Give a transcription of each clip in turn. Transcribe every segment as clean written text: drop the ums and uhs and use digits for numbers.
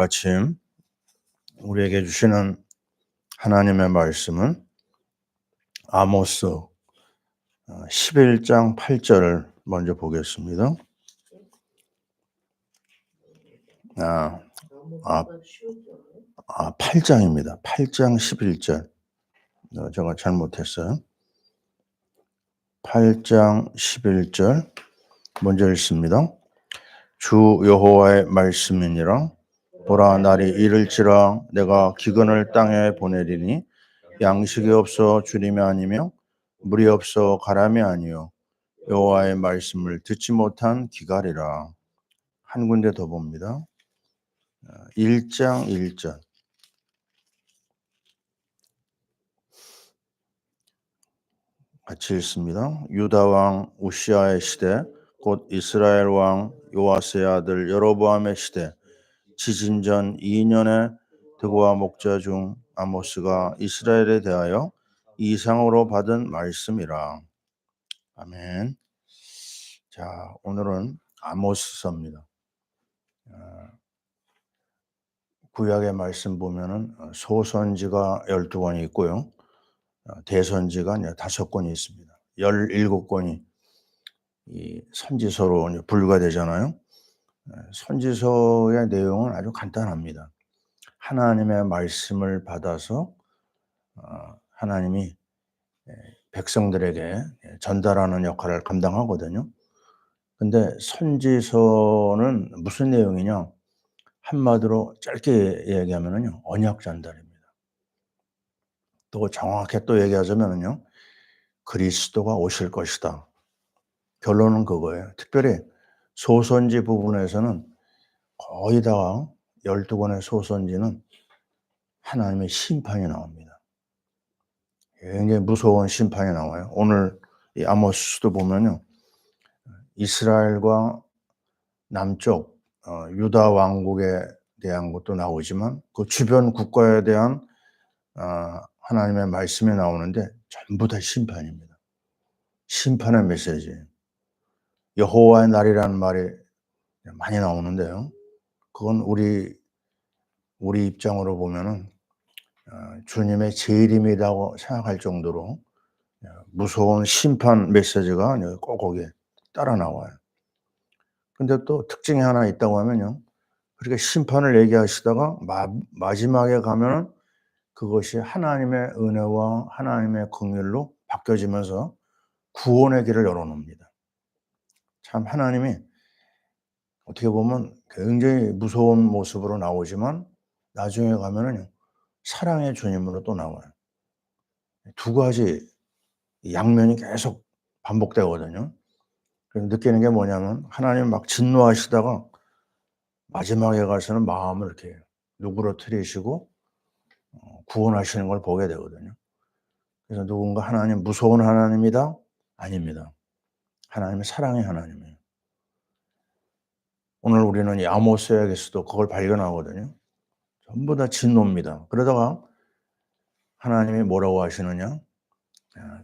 아침 우리에게 주시는 하나님의 말씀은 아모스 11장 8절을 먼저 보겠습니다. 아, 아, 8장입니다. 8장 11절. 제가 잘못했어요. 8장 11절 먼저 읽습니다. 주 여호와의 말씀이니라. 보라, 날이 이를지라 내가 기근을 땅에 보내리니 양식이 없어 주림이 아니며 물이 없어 가람이 아니요 여호와의 말씀을 듣지 못한 기갈이라. 한 군데 더 봅니다. 1장 1절 같이 읽습니다. 유다 왕 우시아의 시대 곧 이스라엘 왕 요아스의 아들 여로보암의 시대 지진 전 2년에 드고와 목자 중 아모스가 이스라엘에 대하여 이상으로 받은 말씀이라. 아멘. 자, 오늘은 아모스서입니다. 구약의 말씀 보면은 소선지가 12권이 있고요. 대선지가 5권이 있습니다. 17권이 이 선지서로 이제 분류가 되잖아요. 선지서의 내용은 아주 간단합니다. 하나님의 말씀을 받아서 하나님이 백성들에게 전달하는 역할을 감당하거든요. 근데 선지서는 무슨 내용이냐? 한마디로 짧게 얘기하면은요, 언약 전달입니다. 또 정확하게 또 얘기하자면은요, 그리스도가 오실 것이다. 결론은 그거예요. 특별히 소선지 부분에서는 거의 다 12권의 소선지는 하나님의 심판이 나옵니다. 굉장히 무서운 심판이 나와요. 오늘 이 아모스도 보면요, 이스라엘과 남쪽 유다 왕국에 대한 것도 나오지만 그 주변 국가에 대한 하나님의 말씀이 나오는데 전부 다 심판입니다. 심판의 메시지. 여호와의 날이라는 말이 많이 나오는데요. 그건 우리 입장으로 보면은 주님의 재림이라고 생각할 정도로 무서운 심판 메시지가 꼭 거기에 따라 나와요. 근데 또 특징이 하나 있다고 하면요. 그렇게 심판을 얘기하시다가 마지막에 가면은 그것이 하나님의 은혜와 하나님의 긍휼로 바뀌어지면서 구원의 길을 열어놓습니다. 참 하나님이 어떻게 보면 굉장히 무서운 모습으로 나오지만 나중에 가면은 사랑의 주님으로 또 나와요. 두 가지 양면이 계속 반복되거든요. 그래서 느끼는 게 뭐냐면 하나님 막 진노하시다가 마지막에 가서는 마음을 이렇게 누그러뜨리시고 구원하시는 걸 보게 되거든요. 그래서 누군가 하나님 무서운 하나님이다? 아닙니다. 하나님은 사랑의 하나님이에요. 오늘 우리는 이 아모스에게서도 그걸 발견하거든요. 전부 다 진노입니다. 그러다가 하나님이 뭐라고 하시느냐?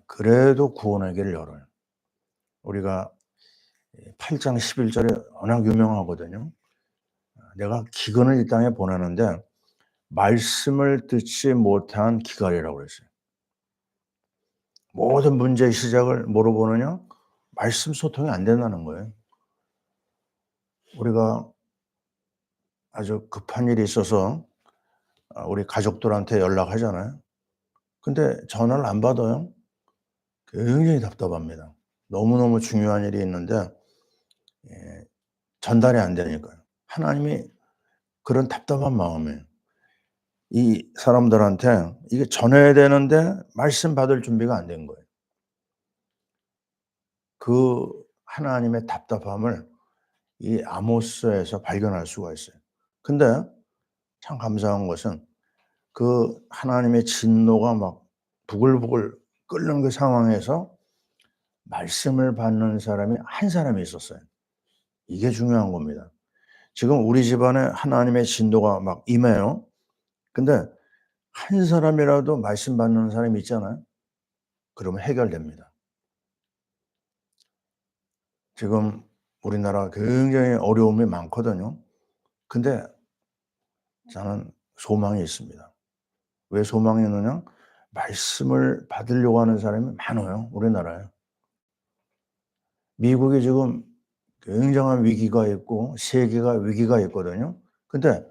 그래도 구원의 길을 열어요. 우리가 8장 11절에 워낙 유명하거든요. 내가 기근을 이 땅에 보내는데 말씀을 듣지 못한 기갈이라고 그랬어요. 모든 문제의 시작을 뭐로 보느냐? 말씀 소통이 안 된다는 거예요. 우리가 아주 급한 일이 있어서 우리 가족들한테 연락하잖아요. 근데 전화를 안 받아요. 굉장히 답답합니다. 너무너무 중요한 일이 있는데 전달이 안 되니까요. 하나님이 그런 답답한 마음에 이 사람들한테 이게 전해야 되는데 말씀 받을 준비가 안 된 거예요. 그 하나님의 답답함을 이 아모스에서 발견할 수가 있어요. 근데 참 감사한 것은 그 하나님의 진노가 막 부글부글 끓는 그 상황에서 말씀을 받는 사람이 한 사람이 있었어요. 이게 중요한 겁니다. 지금 우리 집안에 하나님의 진노가 막 임해요. 근데 한 사람이라도 말씀 받는 사람이 있잖아요. 그러면 해결됩니다. 지금 우리나라 굉장히 어려움이 많거든요. 근데 저는 소망이 있습니다. 왜 소망이 있느냐? 말씀을 받으려고 하는 사람이 많아요, 우리나라에. 미국이 지금 굉장한 위기가 있고 세계가 위기가 있거든요. 근데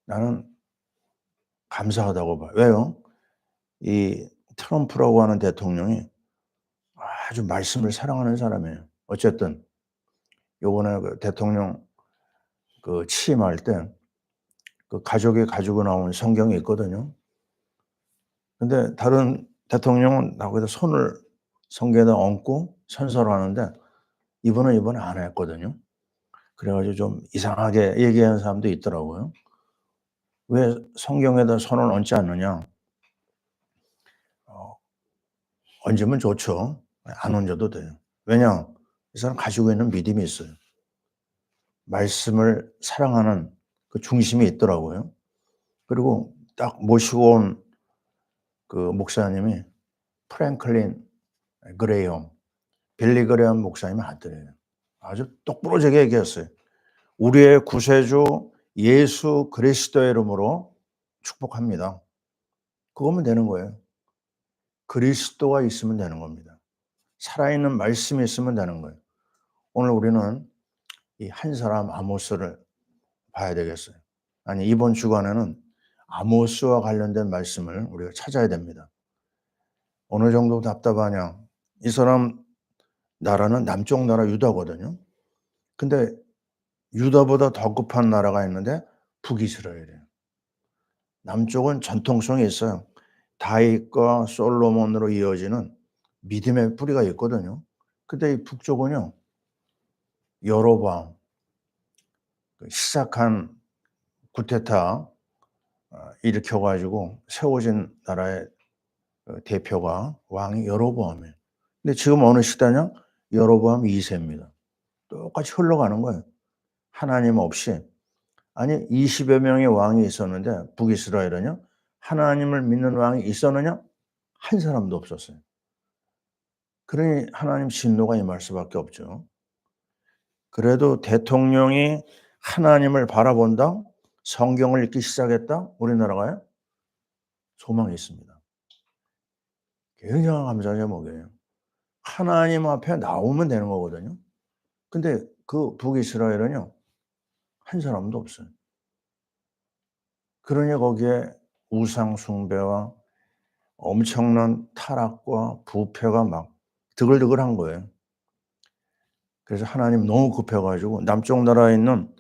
나는 감사하다고 봐요. 왜요? 이 트럼프라고 하는 대통령이 아주 말씀을 사랑하는 사람이에요. 어쨌든 요번에 그 대통령 취임할 때 가족이 가지고 나온 성경이 있거든요. 근데 다른 대통령은 거기다 손을 성경에다 얹고 선서를 하는데 이분은 이번에 안 했거든요. 그래 가지고 좀 이상하게 얘기하는 사람도 있더라고요. "왜 성경에다 손을 얹지 않느냐?" 어 얹으면 좋죠. 안 얹어도 돼요. 왜냐? 이 사람 가지고 있는 믿음이 있어요. 말씀을 사랑하는 그 중심이 있더라고요. 그리고 딱 모시고 온 목사님이 프랭클린 그레이엄, 빌리 그레이엄 목사님의 아들이에요. 아주 똑부러지게 얘기했어요. "우리의 구세주 예수 그리스도의 이름으로 축복합니다." 그거면 되는 거예요. 그리스도가 있으면 되는 겁니다. 살아있는 말씀이 있으면 되는 거예요. 오늘 우리는 이 한 사람 아모스를 봐야 되겠어요. 아니 이번 주간에는 아모스와 관련된 말씀을 우리가 찾아야 됩니다. 어느 정도 답답하냐? 이 사람 나라는 남쪽 나라 유다거든요. 근데 유다보다 더 급한 나라가 있는데 북이스라엘이에요. 남쪽은 전통성이 있어요. 다윗과 솔로몬으로 이어지는 믿음의 뿌리가 있거든요. 근데 이 북쪽은요. 여로보암 시작한 쿠데타 일으켜 가지고 세워진 나라의 대표가 왕이 여로보암이에요. 근데 지금 어느 시대냐? 여로보암 2 세입니다. 똑같이 흘러가는 거예요. 하나님 없이. 아니 20여 명의 왕이 있었는데 북이스라엘은요. 하나님을 믿는 왕이 있었느냐? 한 사람도 없었어요. 그러니 하나님 진노가 임할 수밖에 없죠. 그래도 대통령이 하나님을 바라본다? 성경을 읽기 시작했다? 우리나라가요? 소망이 있습니다. 굉장한 감사 제목이에요. 하나님 앞에 나오면 되는 거거든요. 근데 그 북이스라엘은요. 한 사람도 없어요. 그러니 거기에 우상 숭배와 엄청난 타락과 부패가 막 드글드글한 거예요. 그래서 하나님 너무 급해 가지고 남쪽 나라에 있는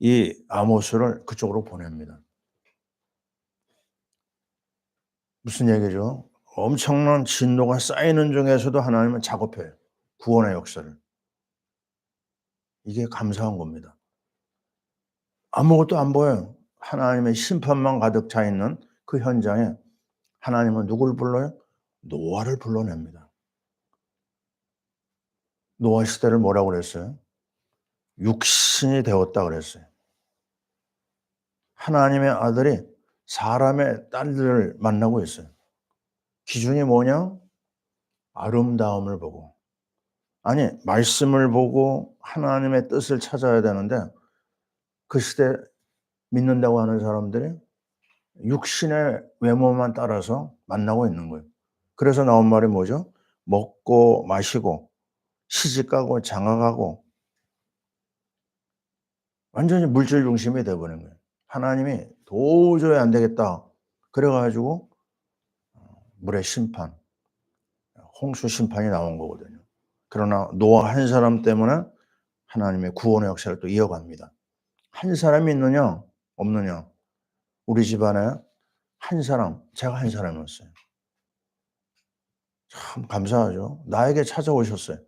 이 아모스를 그쪽으로 보냅니다. 무슨 얘기죠? 엄청난 진노가 쌓이는 중에서도 하나님은 작업해요. 구원의 역사를. 이게 감사한 겁니다. 아무것도 안 보여요. 하나님의 심판만 가득 차 있는 그 현장에 하나님은 누굴 불러요? 노아를 불러냅니다. 노아 시대를 뭐라고 그랬어요? 육신이 되었다 그랬어요. 하나님의 아들이 사람의 딸들을 만나고 있어요. 기준이 뭐냐? 아름다움을 보고. 아니 말씀을 보고 하나님의 뜻을 찾아야 되는데 그 시대 믿는다고 하는 사람들이 육신의 외모만 따라서 만나고 있는 거예요. 그래서 나온 말이 뭐죠? 먹고 마시고 시집가고 장가가고 완전히 물질 중심이 돼 버린 거예요. 하나님이 도저히 안 되겠다. 그래 가지고 물의 심판, 홍수 심판이 나온 거거든요. 그러나 노아 한 사람 때문에 하나님의 구원의 역사를 또 이어갑니다. 한 사람이 있느냐 없느냐. 우리 집안에 한 사람, 제가 한 사람이었어요. 참 감사하죠. 나에게 찾아오셨어요.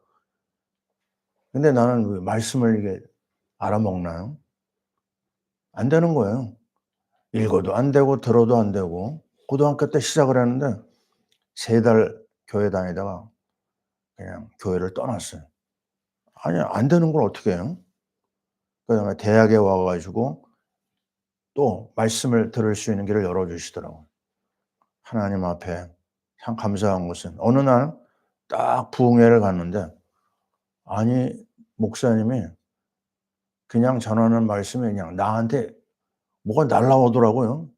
근데 나는 왜 말씀을 이게 알아먹나요? 안 되는 거예요. 읽어도 안 되고 들어도 안 되고 고등학교 때 시작을 했는데 3달 교회 다니다가 그냥 교회를 떠났어요. 아니 안 되는 걸 어떻게 해요? 그다음에 대학에 와 가지고 또 말씀을 들을 수 있는 길을 열어 주시더라고요. 하나님 앞에 참 감사한 것은 어느 날 딱 부흥회를 갔는데 아니 목사님이 그냥 전하는 말씀이 그냥 나한테 뭐가 날라오더라고요.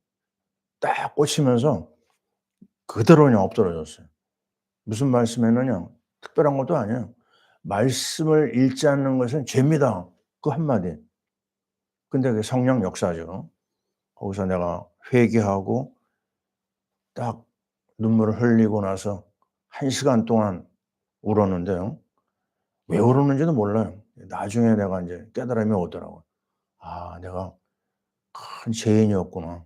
딱 꽂히면서 그대로 그냥 엎드러졌어요. 무슨 말씀이었느냐? 특별한 것도 아니에요. "말씀을 읽지 않는 것은 죄입니다." 그 한마디. 근데 그게 성령 역사죠. 거기서 내가 회개하고 딱 눈물을 흘리고 나서 1시간 동안 울었는데요. 왜 울었는지도 몰라요. 나중에 내가 인제 깨달음이 오더라고요. '아 내가 큰 죄인이었구나.'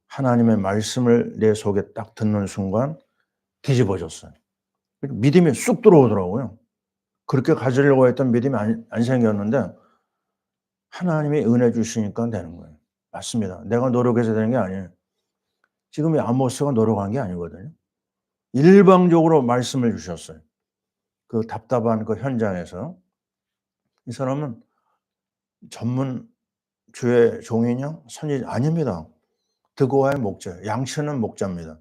하나님의 말씀을 내 속에 딱 듣는 순간 뒤집어졌어요. 그 믿음이 쑥 들어오더라고요. 그렇게 가지려고 했던 믿음이 안 생겼는데 하나님이 은혜 주시니까 되는 거예요. 맞습니다. 내가 노력해서 되는 게 아니에요. 지금 이 아모스가 노력한 게 아니거든요. 일방적으로 말씀을 주셨어요. 그 답답한 그 현장에서. 이 사람은 전문 주의 종이냐 선지자 아닙니다. 드고아의 목자예요. 양치는 목자입니다.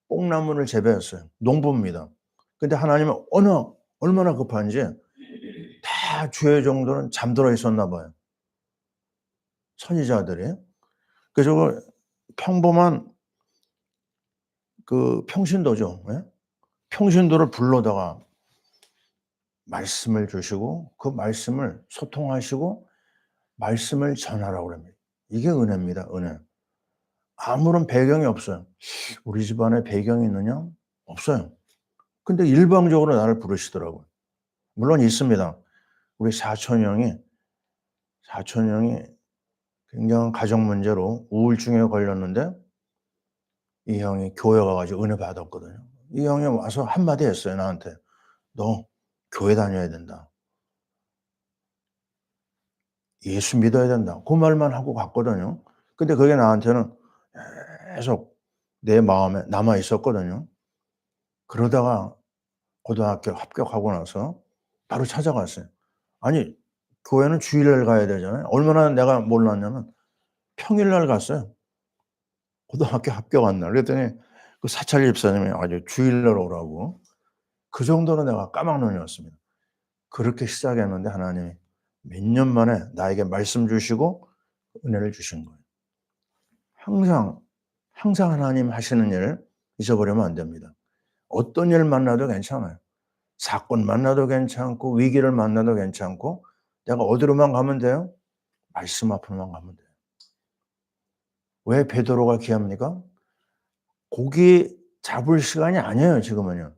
뽕나무를 재배했어요. 농부입니다. 근데 하나님은 얼마나 급한지 다 주의 종들은 잠들어 있었나 봐요, 선지자들이. 그래서 그 평범한 그 평신도죠. 예? 평신도를 불러다가 말씀을 주시고 그 말씀을 소통하시고 말씀을 전하라고 그럽니다. 이게 은혜입니다, 은혜. 아무런 배경이 없어요. 우리 집안에 배경이 있느냐? 없어요. 근데 일방적으로 나를 부르시더라고요. 물론 있습니다. 우리 사촌 형이 굉장한 가정 문제로 우울증에 걸렸는데 이 형이 교회 가 가지고 은혜 받았거든요. 이 형이 와서 한마디 했어요, 나한테. "너 교회 다녀야 된다. 예수 믿어야 된다." 그 말만 하고 갔거든요. 근데 그게 나한테는 계속 내 마음에 남아 있었거든요. 그러다가 고등학교 합격하고 나서 바로 찾아갔어요. 아니 교회는 주일날 가야 되잖아요. 얼마나 내가 몰랐냐면 평일날 갔어요. 고등학교 합격한 날. 그랬더니 그 사찰 집사님이 아주 주일날 오라고. 그 정도로 내가 까막눈이었습니다. 그렇게 시작했는데 하나님이 몇 년 만에 나에게 말씀 주시고 은혜를 주신 거예요. 항상, 항상 하나님 하시는 일 잊어버리면 안 됩니다. 어떤 일 만나도 괜찮아요. 사건 만나도 괜찮고 위기를 만나도 괜찮고 내가 어디로만 가면 돼요? 말씀 앞으로만 가면 돼요. 왜 베드로가 귀합니까? 고기 잡을 시간이 아니에요 지금은요.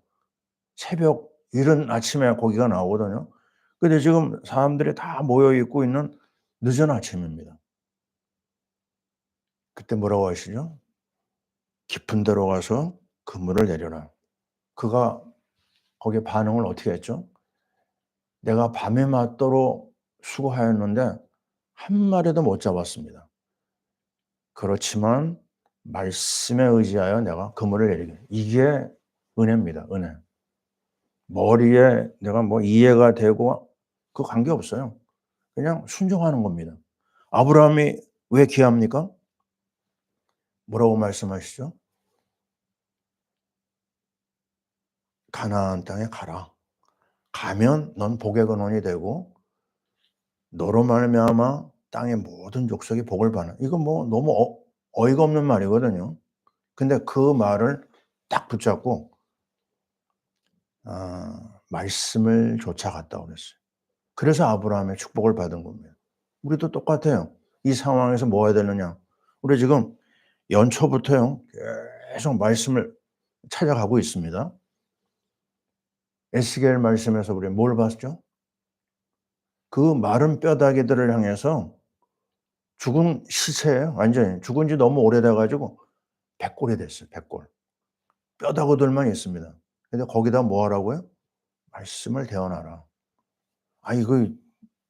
새벽 이른 아침에 고기가 나오거든요. 근데 지금 사람들이 다 모여 있고 있는 늦은 아침입니다. 그때 뭐라고 하시죠? "깊은 데로 가서 그물을 내려라." 그가 거기에 반응을 어떻게 했죠? "내가 밤에 맞도록 수고하였는데 한 마리도 못 잡았습니다. 그렇지만 말씀에 의지하여 내가 그물을 내리게." 이게 은혜입니다, 은혜. 머리에 내가 뭐 이해가 되고 그 관계없어요. 그냥 순종하는 겁니다. 아브라함이 왜 귀합니까? 뭐라고 말씀하시죠? "가나안 땅에 가라. 가면 넌 복의 근원이 되고 너로 말미암아 땅의 모든 족속이 복을 받는." 이거 뭐 너무 어이가 없는 말이거든요. 근데 그 말을 딱 붙잡고 말씀을 쫓아갔다고 그랬어요. 그래서 아브라함의 축복을 받은 겁니다. 우리도 똑같아요. 이 상황에서 뭐 해야 되느냐. 우리 지금 연초부터요 계속 말씀을 찾아가고 있습니다. 에스겔 말씀에서 우리 뭘 봤죠? 그 마른 뼈다귀들을 향해서 죽은 시체예요 완전히. 죽은 지 너무 오래돼 가지고 백골이 됐어요, 백골. 뼈다귀들만 있습니다. 근데 거기다 뭐 하라고요? "말씀을 대어 놔라." 아 이거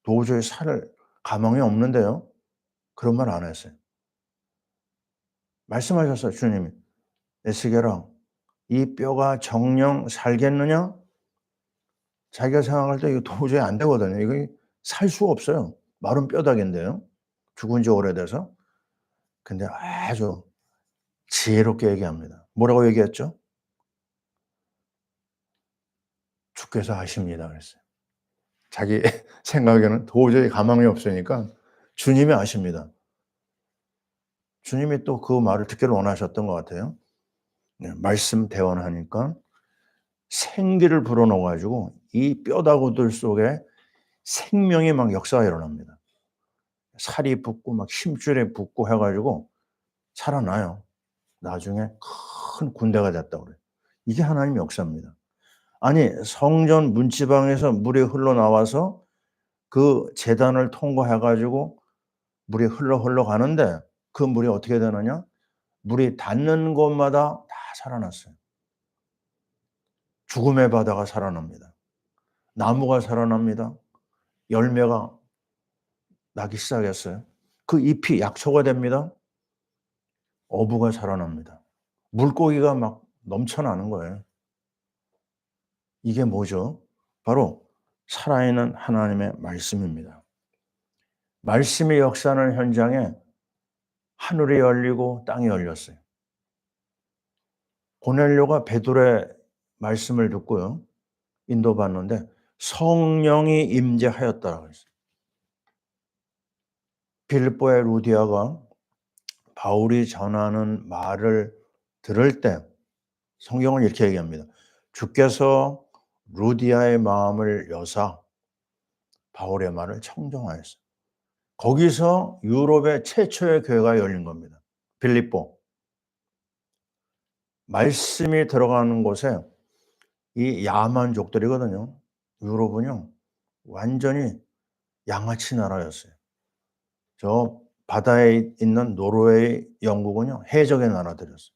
도저히 살 가망이 없는데요. 그런 말 안 했어요. 말씀하셨어요, 주님이. "에스겔아 이 뼈가 정녕 살겠느냐?" 자기가 생각할 때 이거 도저히 안 되거든요. 이거 살 수가 없어요. 마른 뼈다귀인데요. 죽은 지 오래돼서. 근데 아주 지혜롭게 얘기합니다. 뭐라고 얘기했죠? "주께서 아십니다." 그랬어요. 자기 생각에는 도저히 가망이 없으니까 주님이 아십니다. 주님이 또 그 말을 듣기를 원하셨던 것 같아요. 네, 말씀 대원하니까 생기를 불어넣어 가지고 이 뼈다구들 속에 생명이 막 역사가 일어납니다. 살이 붙고 막 힘줄에 붙고 해 가지고 살아나요. 나중에 큰 군대가 됐다고 그래요. 이게 하나님의 역사입니다. 아니 성전 문지방에서 물이 흘러나와서 그 제단을 통과해 가지고 물이 흘러 가는데 그 물이 어떻게 되느냐? 물이 닿는 곳마다 다 살아났어요. 죽음의 바다가 살아납니다. 나무가 살아납니다. 열매가 나기 시작했어요. 그 잎이 약초가 됩니다. 어부가 살아납니다. 물고기가 막 넘쳐나는 거예요. 이게 뭐죠? 바로 살아있는 하나님의 말씀입니다. 말씀이 역사하는 현장에 하늘이 열리고 땅이 열렸어요. 고넬료가 베드로의 말씀을 듣고요. 인도받는데 성령이 임재하였다라고 했어요. 빌립보의 루디아가 바울이 전하는 말을 들을 때 성경은 이렇게 얘기합니다. 주께서 루디아의 마음을 여사 바울의 말을 청정하였어요. 거기서 유럽의 최초의 교회가 열린 겁니다. 빌립보. 말씀이 들어가는 곳에 이 야만족들이거든요. 유럽은요. 완전히 양아치 나라였어요. 저 바다에 있는 노르웨이, 영국은요. 해적의 나라들이었어요.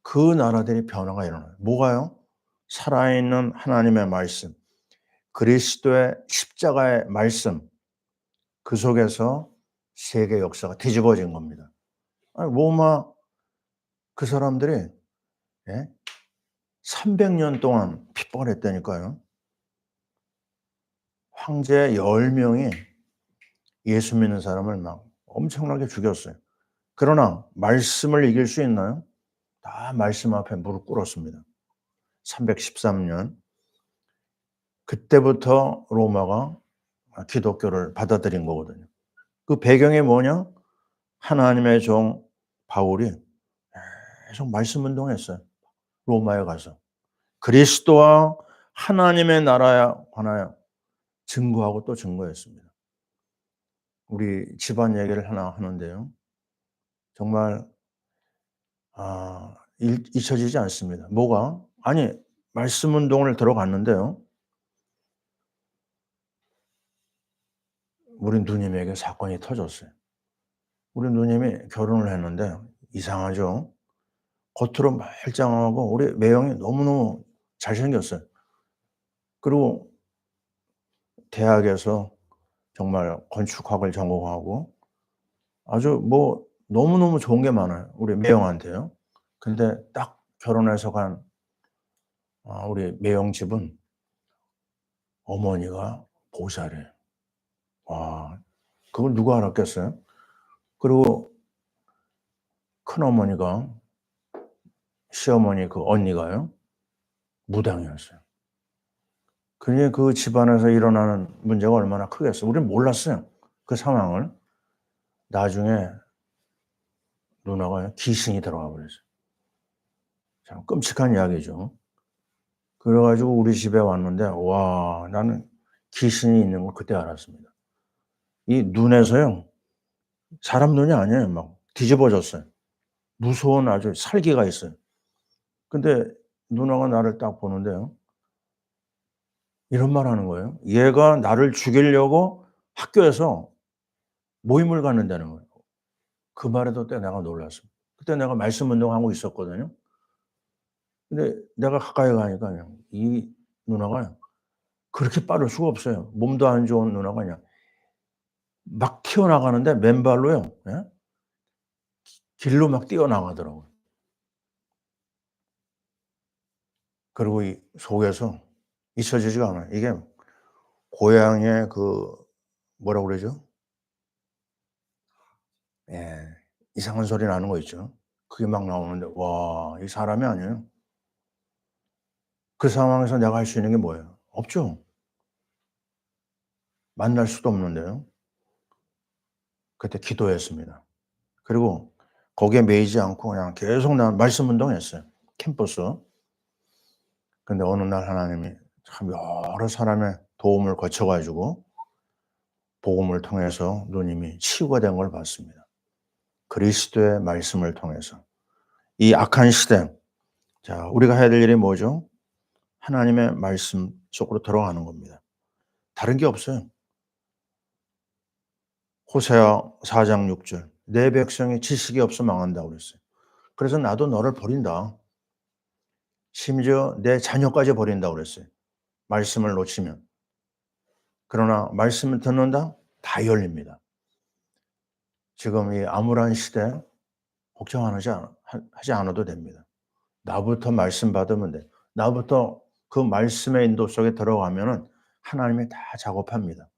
그 나라들이 변화가 일어나요. 뭐가요? 살아있는 하나님의 말씀, 그리스도의 십자가의 말씀, 그 속에서 세계 역사가 뒤집어진 겁니다. 아니, 로마 그 사람들이 300년 동안 핍박을 했다니까요. 황제 10명이 예수 믿는 사람을 막 엄청나게 죽였어요. 그러나 말씀을 이길 수 있나요? 다 말씀 앞에 무릎 꿇었습니다. 313년. 그때부터 로마가 기독교를 받아들인 거거든요. 그 배경이 뭐냐? 하나님의 종 바울이 계속 말씀 운동했어요. 로마에 가서. 그리스도와 하나님의 나라에 관하여 증거하고 또 증거했습니다. 우리 집안 얘기를 하나 하는데요. 정말 잊혀지지 않습니다. 뭐가? 아니 말씀 운동을 들어갔는데요. 우리 누님에게 사건이 터졌어요. 우리 누님이 결혼을 했는데 이상하죠. 겉으로 말짱하고 우리 매형이 너무너무 잘생겼어요. 그리고 대학에서 정말 건축학을 전공하고 아주 뭐 너무너무 좋은 게 많아요. 우리 매형한테요. 근데 딱 결혼해서 간 우리 매형 집은 어머니가 보살이에요. 와, 그걸 누가 알았겠어요? 그리고 큰어머니가 시어머니 그 언니가요. 무당이었어요. 그러니 그 집안에서 일어나는 문제가 얼마나 크겠어요. 우리는 몰랐어요. 그 상황을. 나중에 누나가 귀신이 들어가 버렸어요. 참 끔찍한 이야기죠. 그래 가지고 우리 집에 왔는데 와, 나는 귀신이 있는 걸 그때 알았습니다. 이 눈에서요. 사람 눈이 아니에요. 막 뒤집어졌어요. 무서운 아주 살기가 있어요. 근데 누나가 나를 딱 보는데요. 이런 말 하는 거예요. 얘가 나를 죽이려고 학교에서 모임을 갖는다는 거예요. 그 말에도 때 내가 놀랐습니다. 그때 내가 말씀 운동하고 있었거든요. 근데 내가 가까이 가니까 그냥 이 누나가 그렇게 빠를 수가 없어요. 몸도 안 좋은 누나가 그냥 막 튀어나가는데 맨발로요. 예? 길로 막 뛰어나가더라고요. 그리고 이 속에서 잊혀지지가 않아요. 이게 고향의 그 뭐라고 그러죠? 예. 이상한 소리 나는 거 있죠. 그게 막 나오는데 와, 이 사람이 아니에요. 그 상황에서 내가 할 수 있는 게 뭐예요? 없죠. 만날 수도 없는데요. 그때 기도했습니다. 그리고 거기에 매이지 않고 그냥 계속 난 말씀 운동했어요, 캠퍼스. 근데 어느 날 하나님이 참 여러 사람의 도움을 거쳐 가지고 복음을 통해서 누님이 치유가 된 걸 봤습니다. 그리스도의 말씀을 통해서. 이 악한 시대, 자, 우리가 해야 될 일이 뭐죠? 하나님의 말씀 속으로 들어가는 겁니다. 다른 게 없어요. 호세아 4장 6절. 내 백성이 지식이 없어 망한다고 그랬어요. 그래서 나도 너를 버린다. 심지어 내 자녀까지 버린다고 그랬어요, 말씀을 놓치면. 그러나 말씀을 듣는다? 다 열립니다. 지금 이 암울한 시대 하지 않아도 됩니다. 나부터 말씀 받으면 돼. 나부터 그 말씀의 인도 속에 들어가면은 하나님이 다 작업합니다.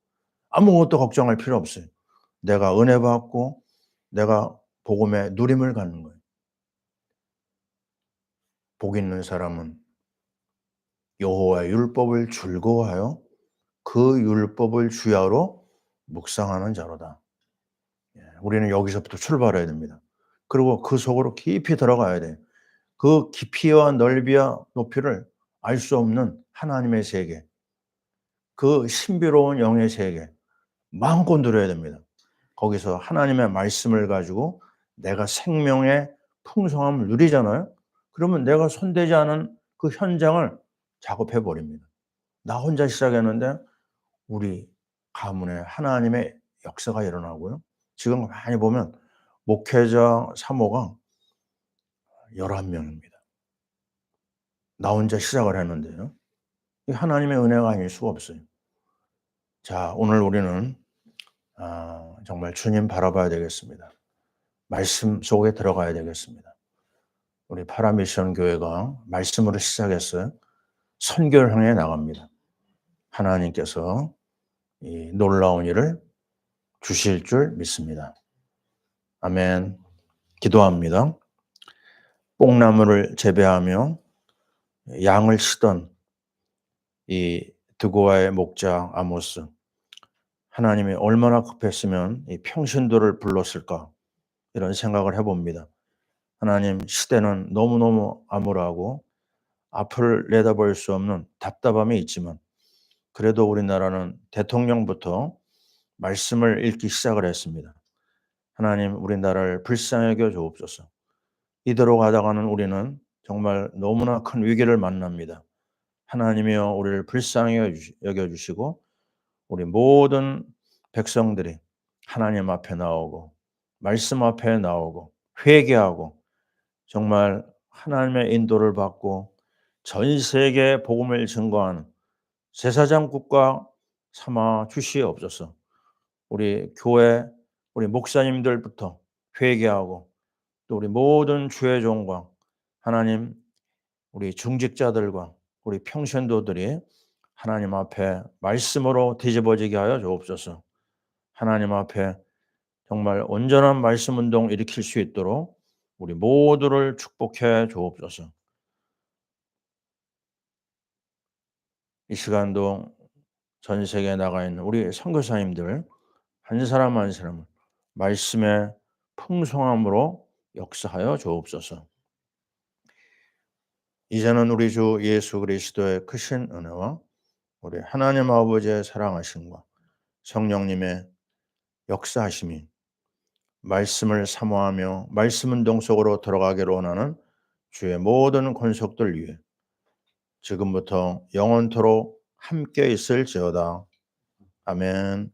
아무것도 걱정할 필요 없어요. 내가 은혜 받고 내가 복음의 누림을 갖는 거예요. 복 있는 사람은 여호와의 율법을 즐거워하여 그 율법을 주야로 묵상하는 자로다. 우리는 여기서부터 출발해야 됩니다. 그리고 그 속으로 깊이 들어가야 돼요. 그 깊이와 넓이와 높이를 알 수 없는 하나님의 세계, 그 신비로운 영의 세계 마음껏 누려야 됩니다. 거기서 하나님의 말씀을 가지고 내가 생명의 풍성함을 누리잖아요. 그러면 내가 손대지 않은 그 현장을 작업해 버립니다. 나 혼자 시작했는데 우리 가문에 하나님의 역사가 일어나고요. 지금 많이 보면 목회자 사모가 11명입니다. 나 혼자 시작을 했는데요. 이 하나님의 은혜가 아닐 수가 없어요. 자, 오늘 우리는 정말 주님 바라봐야 되겠습니다. 말씀 속에 들어가야 되겠습니다. 우리 파라미션 교회가 말씀으로 시작했어요. 선교를 향해 나갑니다. 하나님께서 이 놀라운 일을 주실 줄 믿습니다. 아멘. 기도합니다. 뽕나무를 재배하며 양을 치던 이 드고아의 목자 아모스, 하나님이 얼마나 급했으면 이 평신도를 불렀을까, 이런 생각을 해봅니다. 하나님, 시대는 너무너무 암울하고 앞을 내다볼 수 없는 답답함이 있지만 그래도 우리나라는 대통령부터 말씀을 읽기 시작을 했습니다. 하나님, 우리나라를 불쌍히 여겨 주옵소서. 이대로 가다가는 우리는 정말 너무나 큰 위기를 만납니다. 하나님이여, 우리를 불쌍히 여겨주시고 우리 모든 백성들이 하나님 앞에 나오고 말씀 앞에 나오고 회개하고 정말 하나님의 인도를 받고 전 세계에 복음을 증거하는 제사장 국가 삼아 주시옵소서. 우리 교회, 우리 목사님들부터 회개하고 또 우리 모든 주의 종과 하나님, 우리 중직자들과 우리 평신도들이 하나님 앞에 말씀으로 뒤집어지게 하여 주옵소서. 하나님 앞에 정말 온전한 말씀 운동 일으킬 수 있도록 우리 모두를 축복해 주옵소서. 이 시간도 전 세계에 나가 있는 우리 선교사님들 한 사람 한 사람을 말씀의 풍성함으로 역사하여 주옵소서. 이제는 우리 주 예수 그리스도의 크신 은혜와 우리 하나님 아버지의 사랑하심과 성령님의 역사하심이 말씀을 사모하며 말씀 운동 속으로 들어가기를 원하는 주의 모든 권속들 위해 지금부터 영원토록 함께 있을지어다. 아멘.